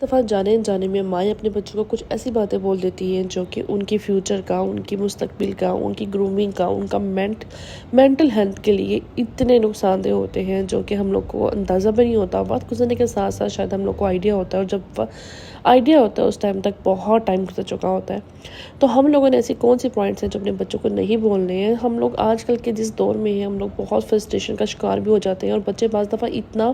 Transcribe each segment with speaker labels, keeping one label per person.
Speaker 1: دفعہ جانے انجانے میں مائیں اپنے بچوں کو کچھ ایسی باتیں بول دیتی ہیں جو کہ ان کی فیوچر کا، ان کی مستقبل کا، ان کی گرومنگ کا، ان کا مینٹل ہیلتھ کے لیے اتنے نقصان دہ ہوتے ہیں جو کہ ہم لوگ کو اندازہ بھی نہیں ہوتا۔ وقت گزرنے کے ساتھ ساتھ شاید ہم لوگ کو آئیڈیا ہوتا ہے، اور جب آئیڈیا ہوتا ہے اس ٹائم تک بہت ٹائم گزر چکا ہوتا ہے۔ تو ہم لوگوں نے ایسی کون سی پوائنٹس ہیں جو اپنے بچوں کو نہیں بولنے ہیں۔ ہم لوگ آج کل کے جس دور میں ہیں ہم لوگ بہت فرسٹریشن کا شکار بھی ہو جاتے ہیں، اور بچے بعض دفعہ اتنا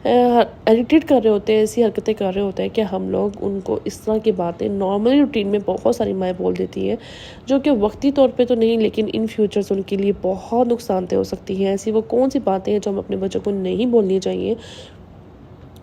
Speaker 1: ایڈیٹیڈ کر رہے ہوتے ہیں، ایسی حرکتیں کر رہے ہوتے ہیں کہ ہم لوگ ان کو اس طرح کی باتیں نارملی روٹین میں بہت ساری مائیں بول دیتی ہیں جو کہ وقتی طور پہ تو نہیں، لیکن ان فیوچرز ان کے لیے بہت نقصان دہ ہو سکتی ہیں۔ ایسی وہ کون سی باتیں ہیں جو ہم اپنے بچوں کو نہیں بولنی چاہیے،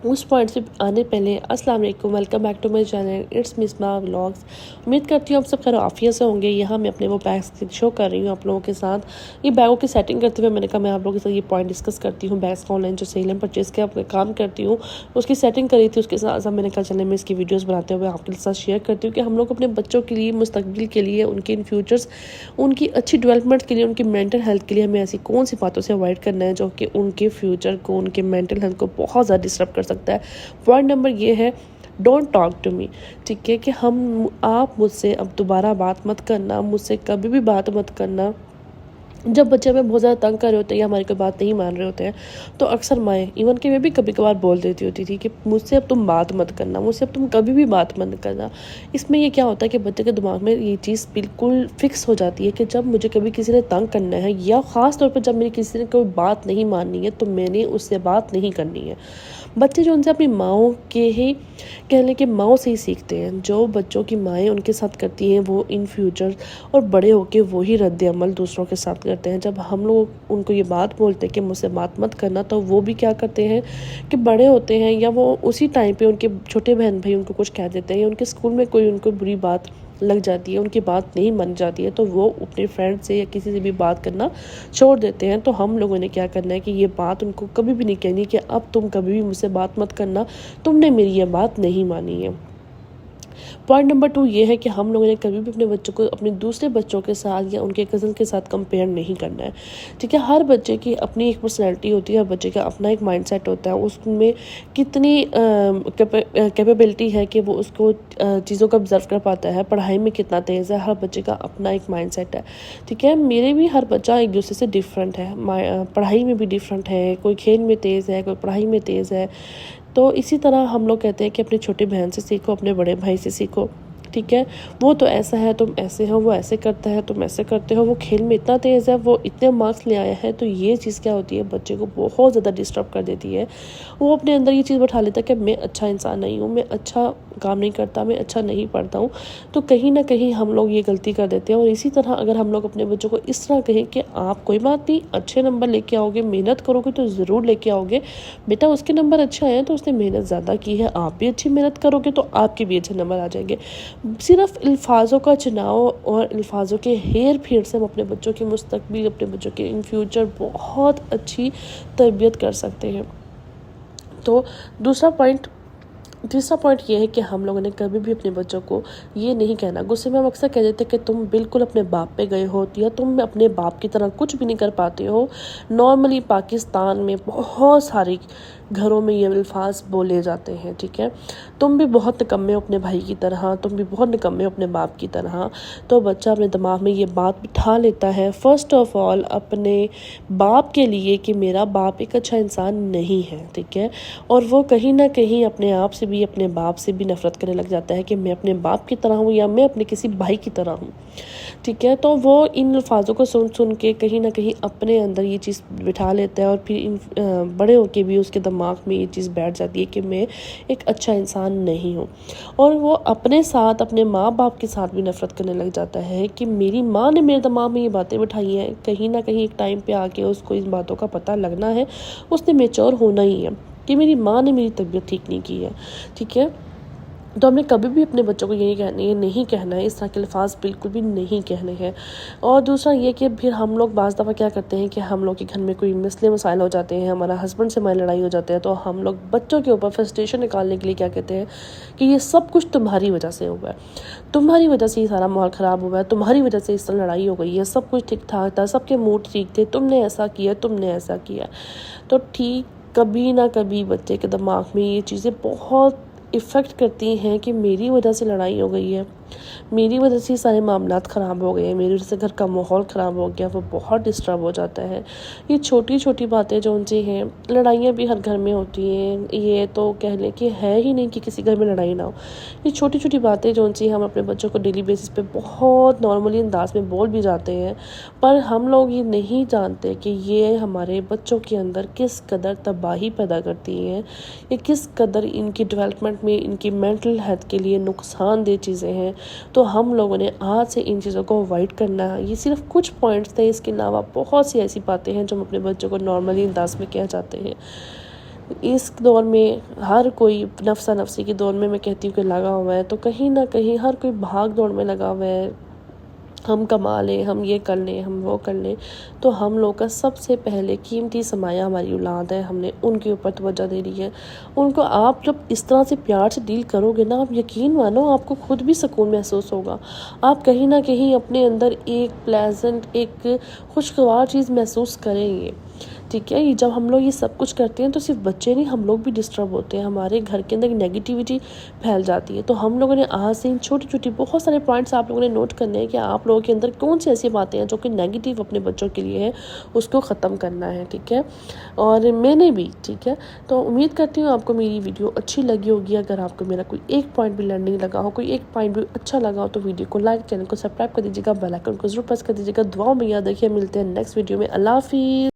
Speaker 1: اس پوائنٹ سے آنے پہلے السلام علیکم، welcome back to my channel, it's Musamma vlogs. امید کرتی ہوں آپ سب خیر عافیت سے ہوں گے۔ یہاں میں اپنے وہ بیگس شو کر رہی ہوں آپ لوگوں کے ساتھ۔ یہ بیگوں کی سیٹنگ کرتے ہوئے میں نے کہا میں آپ لوگوں کے ساتھ یہ پوائنٹ ڈسکس کرتی ہوں۔ بیگس کا آن لائن جو سیل اینڈ پرچیز کے کام کرتی ہوں اس کی سیٹنگ کری تھی، اس کے ساتھ میں نے کہا چلیں میں اس کی ویڈیوز بناتے ہوئے آپ کے ساتھ شیئر کرتی ہوں کہ ہم لوگ اپنے بچوں کے لیے، مستقبل کے لیے، ان کے ان فیوچرز، ان کی اچھی ڈیولپمنٹ کے لیے، ان کی مینٹل ہیلتھ کے لیے ہمیں ایسی کون سی باتوں سے اوائڈ کرنا ہے جو کہ ان کے فیوچر کو، ان کے مینٹل ہیلتھ کو بہت زیادہ ڈسٹرب کر سکتا ہے۔ پوائنٹ نمبر یہ ہے، ڈونٹ ٹاک ٹو می، ٹھیک ہے، کہ آپ مجھ سے اب دوبارہ بات مت کرنا، مجھ سے کبھی بھی بات مت کرنا۔ جب بچے ہمیں بہت زیادہ تنگ کر رہے ہوتے ہیں یا ہماری کوئی بات نہیں مان رہے ہوتے ہیں تو اکثر مائیں ایون کہ میں بھی کبھی کبھار بول دیتی ہوتی تھی کہ مجھ سے اب تم بات مت کرنا، مجھ سے اب تم کبھی بھی بات مت کرنا۔ اس میں یہ کیا ہوتا ہے کہ بچے کے دماغ میں یہ چیز بالکل فکس ہو جاتی ہے کہ جب مجھے کبھی کسی نے تنگ کرنا ہے، یا خاص طور پہ جب میری کسی نے کوئی بات نہیں ماننی ہے تو میں نے اس سے بات نہیں کرنی ہے۔ بچے جو ان سے اپنی ماؤں کے ہی کہہ لیں کہ ماؤں سے ہی سیکھتے ہیں، جو بچوں کی مائیں ان کے ساتھ کرتی ہیں وہ ان فیوچر اور بڑے ہو کے وہی رد عمل دوسروں کے ساتھ کرتے ہیں۔ جب ہم لوگ ان کو یہ بات بولتے ہیں کہ مجھ سے بات مت کرنا، تو وہ بھی کیا کرتے ہیں کہ بڑے ہوتے ہیں یا وہ اسی ٹائم پہ ان کے چھوٹے بہن بھائی ان کو کچھ کہہ دیتے ہیں، یا ان کے اسکول میں کوئی ان کو بری بات لگ جاتی ہے، ان کی بات نہیں مان جاتی ہے، تو وہ اپنے فرینڈ سے یا کسی سے بھی بات کرنا چھوڑ دیتے ہیں۔ تو ہم لوگوں نے کیا کرنا ہے کہ یہ بات ان کو کبھی بھی نہیں کہنی کہ اب تم کبھی بھی مجھ سے بات مت کرنا، تم نے میری یہ بات نہیں مانی ہے۔ پوائنٹ نمبر 2 یہ ہے کہ ہم لوگوں نے کبھی بھی اپنے بچوں کو اپنے دوسرے بچوں کے ساتھ یا ان کے کزن کے ساتھ کمپیئر نہیں کرنا ہے، ٹھیک ہے۔ ہر بچے کی اپنی ایک پرسنالٹی ہوتی ہے، ہر بچے کا اپنا ایک مائنڈ سیٹ ہوتا ہے، اس میں کتنی کیپیبلٹی ہے کہ وہ اس کو چیزوں کو آبزرو کر پاتا ہے، پڑھائی میں کتنا تیز ہے، ہر بچے کا اپنا ایک مائنڈ سیٹ ہے، ٹھیک ہے۔ میرے بھی ہر بچہ ایک دوسرے سے ڈیفرنٹ ہے، پڑھائی میں بھی ڈیفرنٹ ہے، کوئی کھیل میں تیز ہے، کوئی پڑھائی میں تیز ہے۔ تو اسی طرح ہم لوگ کہتے ہیں کہ اپنی چھوٹی بہن سے سیکھو، اپنے بڑے بھائی سے سیکھو، ٹھیک ہے۔ وہ تو ایسا ہے، تم ایسے ہو، وہ ایسے کرتا ہے، تم ایسے کرتے ہو، وہ کھیل میں اتنا تیز ہے، وہ اتنے مارکس لے آیا ہے۔ تو یہ چیز کیا ہوتی ہے، بچے کو بہت زیادہ ڈسٹرب کر دیتی ہے۔ وہ اپنے اندر یہ چیز بٹھا لیتا ہے کہ میں اچھا انسان نہیں ہوں، میں اچھا کام نہیں کرتا، میں اچھا نہیں پڑھتا ہوں۔ تو کہیں نہ کہیں ہم لوگ یہ غلطی کر دیتے ہیں۔ اور اسی طرح اگر ہم لوگ اپنے بچوں کو اس طرح کہیں کہ آپ کوئی بات نہیں، اچھے نمبر لے کے آؤ گے، محنت کرو گے تو ضرور لے کے آؤ گے، بیٹا اس کے نمبر اچھا ہے تو اس نے محنت زیادہ کی ہے، آپ بھی اچھی محنت کرو گے تو آپ کے بھی اچھے نمبر آ جائیں گے۔ صرف الفاظوں کا چناؤ اور الفاظوں کے ہیر پھیر سے ہم اپنے بچوں کی مستقبل، اپنے بچوں کے ان فیوچر بہت اچھی تربیت کر سکتے ہیں۔ تو تیسرا پوائنٹ یہ ہے کہ ہم لوگوں نے کبھی بھی اپنے بچوں کو یہ نہیں کہنا، غصے میں ہم اکثر کہہ دیتے کہ تم بالکل اپنے باپ پہ گئے ہو، یا تم اپنے باپ کی طرح کچھ بھی نہیں کر پاتے ہو۔ نارملی پاکستان میں بہت ساری گھروں میں یہ الفاظ بولے جاتے ہیں، ٹھیک ہے۔ تم بھی بہت نکمے ہو اپنے بھائی کی طرح، تم بھی بہت نکمے ہو اپنے باپ کی طرح۔ تو بچہ اپنے دماغ میں یہ بات بٹھا لیتا ہے فرسٹ آف آل اپنے باپ کے لیے کہ میرا باپ ایک اچھا انسان نہیں ہے، ٹھیک ہے۔ اور وہ کہیں نہ کہیں اپنے آپ سے بھی، اپنے باپ سے بھی نفرت کرنے لگ جاتا ہے کہ میں اپنے باپ کی طرح ہوں یا میں اپنے کسی بھائی کی طرح ہوں، ٹھیک ہے۔ تو وہ ان الفاظوں کو سن کے کہیں نہ کہیں اپنے اندر یہ چیز بٹھا لیتا ہے، اور پھر بڑے ہو کے بھی اس کے دماغ میں یہ چیز بیٹھ جاتی ہے کہ میں ایک اچھا انسان نہیں ہوں، اور وہ اپنے ساتھ، اپنے ماں باپ کے ساتھ بھی نفرت کرنے لگ جاتا ہے کہ میری ماں نے میرے دماغ میں یہ باتیں بٹھائی ہیں۔ کہیں نہ کہیں ایک ٹائم پہ آ کے اس کو ان باتوں کا پتہ لگنا ہے، اس نے میچور ہونا ہی ہے کہ میری ماں نے میری طبیعت ٹھیک نہیں کی ہے، ٹھیک ہے۔ تو ہمیں کبھی بھی اپنے بچوں کو یہ نہیں کہنا ہے، اس طرح کے الفاظ بالکل بھی نہیں کہنے ہیں۔ اور دوسرا یہ کہ پھر ہم لوگ بعض دفعہ کیا کرتے ہیں کہ ہم لوگ کے گھر میں کوئی مسئلے مسائل ہو جاتے ہیں، ہمارا ہسبینڈ سے ہماری لڑائی ہو جاتا ہے، تو ہم لوگ بچوں کے اوپر فرسٹریشن نکالنے کے لیے کیا کہتے ہیں کہ یہ سب کچھ تمہاری وجہ سے ہوا ہے، تمہاری وجہ سے یہ سارا ماحول خراب ہوا ہے، تمہاری وجہ سے اس طرح لڑائی ہو گئی ہے، سب کچھ ٹھیک ٹھاک تھا، سب کے موڈ ٹھیک تھے، تم نے ایسا کیا، تم نے ایسا کیا۔ تو ٹھیک کبھی نہ کبھی بچے کے دماغ میں یہ چیزیں بہت افیکٹ کرتی ہیں کہ میری وجہ سے لڑائی ہو گئی ہے، میری وجہ سے سارے معاملات خراب ہو گئے ہیں، میری وجہ سے گھر کا ماحول خراب ہو گیا، وہ بہت ڈسٹرب ہو جاتا ہے۔ یہ چھوٹی چھوٹی باتیں جو ان سے ہیں، لڑائیاں بھی ہر گھر میں ہوتی ہیں، یہ تو کہہ لیں کہ ہے ہی نہیں کہ کسی گھر میں لڑائی نہ ہو۔ یہ چھوٹی چھوٹی باتیں جو ان سے ہم اپنے بچوں کو ڈیلی بیسس پہ بہت نارملی انداز میں بول بھی جاتے ہیں، پر ہم لوگ یہ نہیں جانتے کہ یہ ہمارے بچوں کے اندر کس قدر تباہی پیدا کرتی ہیں، یہ کس قدر ان کی ڈیولپمنٹ میں، ان کی مینٹل ہیلتھ کے لیے نقصان دہ چیزیں ہیں۔ تو ہم لوگوں نے آج سے ان چیزوں کو اوائڈ کرنا ہے۔ یہ صرف کچھ پوائنٹس تھے، اس کے علاوہ بہت سی ایسی باتیں ہیں جو ہم اپنے بچوں کو نارملی انداز میں کہہ جاتے ہیں۔ اس دور میں ہر کوئی نفسہ نفسی کے دور میں کہتی ہوں کہ لگا ہوا ہے، تو کہیں نہ کہیں ہر کوئی بھاگ دوڑ میں لگا ہوا ہے، ہم کما لیں، ہم یہ کر لیں، ہم وہ کر لیں۔ تو ہم لوگ کا سب سے پہلے قیمتی سرمایہ ہماری اولاد ہے، ہم نے ان کے اوپر توجہ دینی ہے۔ ان کو آپ جب اس طرح سے پیار سے ڈیل کرو گے نا، آپ یقین مانو آپ کو خود بھی سکون محسوس ہوگا، آپ کہیں نہ کہیں اپنے اندر ایک پلیزنٹ، ایک خوشگوار چیز محسوس کریں گے، ٹھیک ہے۔ یہ جب ہم لوگ یہ سب کچھ کرتے ہیں تو صرف بچے نہیں، ہم لوگ بھی ڈسٹرب ہوتے ہیں، ہمارے گھر کے اندر نیگیٹیوٹی پھیل جاتی ہے۔ تو ہم لوگوں نے آج سے ان چھوٹی چھوٹی بہت سارے پوائنٹس آپ لوگوں نے نوٹ کرنے ہیں کہ آپ لوگوں کے اندر کون سی ایسی باتیں ہیں جو کہ نیگیٹیو اپنے بچوں کے لیے ہے، اس کو ختم کرنا ہے، ٹھیک ہے۔ اور میں نے بھی، ٹھیک ہے۔ تو امید کرتی ہوں آپ کو میری ویڈیو اچھی لگی ہوگی۔ اگر آپ کو میرا کوئی ایک پوائنٹ بھی لرننگ لگا ہو، کوئی ایک پوائنٹ بھی اچھا لگا ہو، تو ویڈیو کو لائک، چینل کو سبسکرائب کر دیجیے گا، بیل آئکن کو ضرور پریس کر دیجیے گا۔ دعاؤں میں یاد رکھیے، ملتے ہیں نیکسٹ ویڈیو میں۔ اللہ حافظ۔